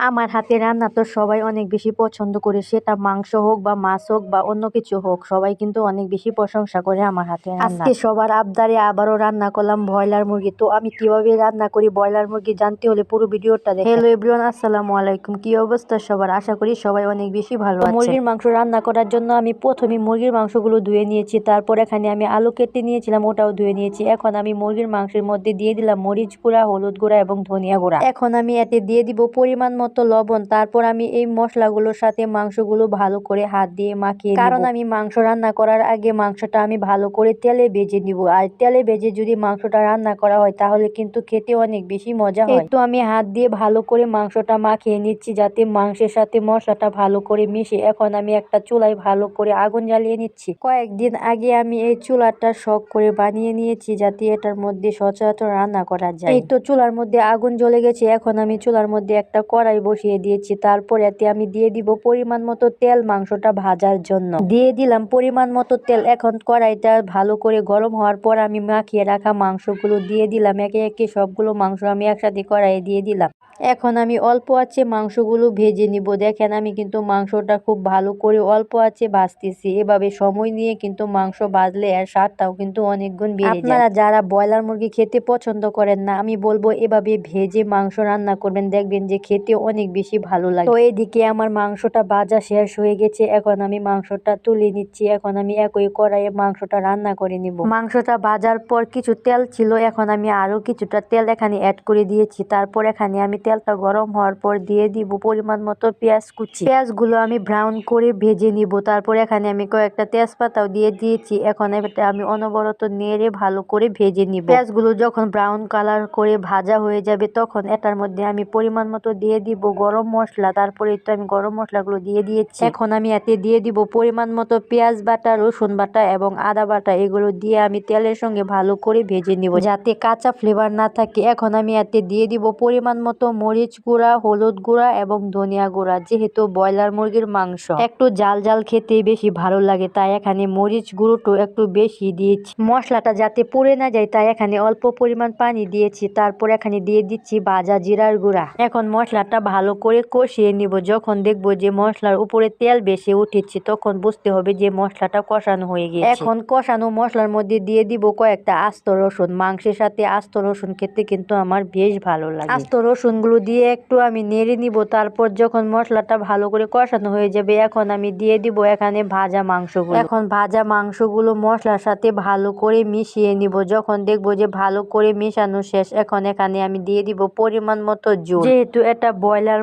আমার হাতের রান্না তো সবাই অনেক বেশি পছন্দ করে, সেটা মাংস হোক বা মাছ হোক বা অন্য কিছু হোক, সবাই কিন্তু অনেক বেশি প্রশংসা করে আমার হাতের রান্না। আজকে সবার আবদারে আবারও রান্না করলাম ব্রয়লার মুরগি। তো আমি কিভাবে রান্না করি ব্রয়লার মুরগি জানতে হলে পুরো ভিডিওটা দেখুন। হ্যালো এভরিওয়ান, আসসালামু আলাইকুম। কি অবস্থা সবার? আশা করি সবাই অনেক বেশি ভালো আছেন। মুরগির মাংস রান্না করার জন্য আমি প্রথমে মুরগির মাংসগুলো ধুয়ে নিয়েছি, তারপর এখানে আমি আলু কেটে নিয়েছিলাম, ওটাও ধুয়ে নিয়েছি। এখন আমি মুরগির মাংসের মধ্যে দিয়ে দিলাম মরিচ গুঁড়া, হলুদ গুঁড়া এবং ধনিয়া গুঁড়া। এখন আমি এতে দিয়ে দিব পরিমাণ মতো লবণ। তারপর আমি এই মশলাগুলোর সাথে মাংসগুলো ভালো করে হাত দিয়ে মাখিয়ে নিব, কারণ আমি মাংস রান্না করার আগে মাংসটা আমি ভালো করে তেলে ভেজে নিব। আর তেলে ভেজে যদি মাংসটা রান্না করা হয় তাহলে কিন্তু খেতে অনেক বেশি মজা হয়। তো আমি হাত দিয়ে ভালো করে মাংসটা মাখিয়ে নিচ্ছি যাতে মাংসের সাথে মশলাটা ভালো করে মিশে। এখন আমি একটা চুলায় ভালো করে আগুন জ্বালিয়ে নিচ্ছি। কয়েকদিন আগে আমি এই চুলাটা শখ করে বানিয়ে নিয়েছি যাতে এটার মধ্যে সচরাচর রান্না করা যায়। এই তো চুলার মধ্যে আগুন জ্বলে গেছে। এখন আমি চুলার মধ্যে একটা কড়াই বসিয়ে দিয়েছি, তারপর এতে আমি দিয়ে দিব পরিমাণ মতো তেল মাংসটা ভাজার জন্য। দিয়ে দিলাম পরিমাণ মতো তেল। এখন কড়াইটা ভালো করে গরম হওয়ার পর আমি মাখিয়ে রাখা মাংসগুলো দিয়ে দিলাম। একে একে সবগুলো মাংস আমি একসাথে কড়াইয়ে দিয়ে দিলাম। এখন আমি অল্প আঁচে মাংসগুলো ভেজে নিব। দেখেন আমি কিন্তু মাংসটা খুব ভালো করে অল্প আঁচে ভাজতেছি। এভাবে সময় নিয়ে কিন্তু মাংস ভাজলে এর স্বাদটাও কিন্তু অনেক গুণ বেড়ে যায়। আপনারা যারা ব্রয়লার মুরগি খেতে পছন্দ করেন না, আমি বলবো এভাবে ভেজে মাংস রান্না করবেন, দেখবেন যে খেতে অনেক বেশি ভালো লাগে। তো এদিকে আমার মাংসটা ভাজা শেষ হয়ে গেছে। এখন আমি মাংসটা তুলে নিচ্ছি। এখন আমি একই কড়াইয়ে মাংসটা রান্না করে নিব। মাংসটা ভাজার পর কিছু তেল ছিল, এখন আমি আরো কিছুটা তেল এখানে অ্যাড করে দিয়েছি। তারপর এখানে আমি তেলটা গরম হওয়ার পর দিয়ে দিব পরিমাণ মতো পেঁয়াজ কুচি। পেঁয়াজগুলো আমি ব্রাউন করে ভেজে নিব। তারপর এখানে আমি কয়েকটা তেজপাতাও দিয়ে দিয়েছি। এখন এটা আমি অনবরত নেড়ে ভালো করে ভেজে নিব। পেঁয়াজগুলো যখন ব্রাউন কালার করে ভাজা হয়ে যাবে তখন এটার মধ্যে আমি পরিমাণ মতো দিয়ে দিব গরম মশলা। তারপরে তো আমি গরম মশলাগুলো দিয়ে দিয়েছি। এখন আমি এতে দিয়ে দিব পরিমাণ মতো পেঁয়াজ বাটা, রসুন বাটা এবং আদা বাটা। এগুলো দিয়ে আমি তেলের সঙ্গে ভালো করে ভেজে নিব যাতে কাঁচা ফ্লেভার না থাকে। এখন আমি এতে দিয়ে দিব পরিমাণ মতো মরিচ গুঁড়া, হলুদ গুঁড়া এবং ধনিয়া গুঁড়া। যেহেতু ব্রয়লার মুরগির মাংস একটু জাল জাল খেতে বেশি ভালো লাগে, তাই এখানে মরিচ গুঁড়োটা একটু বেশি দিয়েছি। মশলাটা যাতে পুড়ে না যায় তাই এখানে অল্প পরিমাণ পানি দিয়েছি। তারপর এখানে দিয়ে দিচ্ছি ভাজা জিরার গুঁড়া। এখন মশলাটা ভালো করে কষিয়ে নিব। যখন দেখবো যে মশলার উপরে তেল বেশি উঠেছে তখন বুঝতে হবে যে মশলাটা কষানো হয়ে গেছে। এখন কষানো মশলার মধ্যে দিয়ে দিব কয়েকটা আস্ত রসুন। মাংসের সাথে আস্ত রসুন খেতে কিন্তু আমার বেশ ভালো লাগে। আস্ত রসুন গুলো দিয়ে একটু আমি নেড়ে নিব। তারপর যখন মশলাটা ভালো করে কষানো হয়ে যাবে এখন আমি দিয়ে দিব এখানে ভাজা মাংসগুলো। এখন ভাজা মাংসগুলো মশলার সাথে ভালো করে মিশিয়ে নিব। যখন দেখবো যে ভালো করে মেশানো শেষ এখন এখানে আমি দিয়ে দিব পরিমাণ মতো জল। যেহেতু এটা ব্রয়লার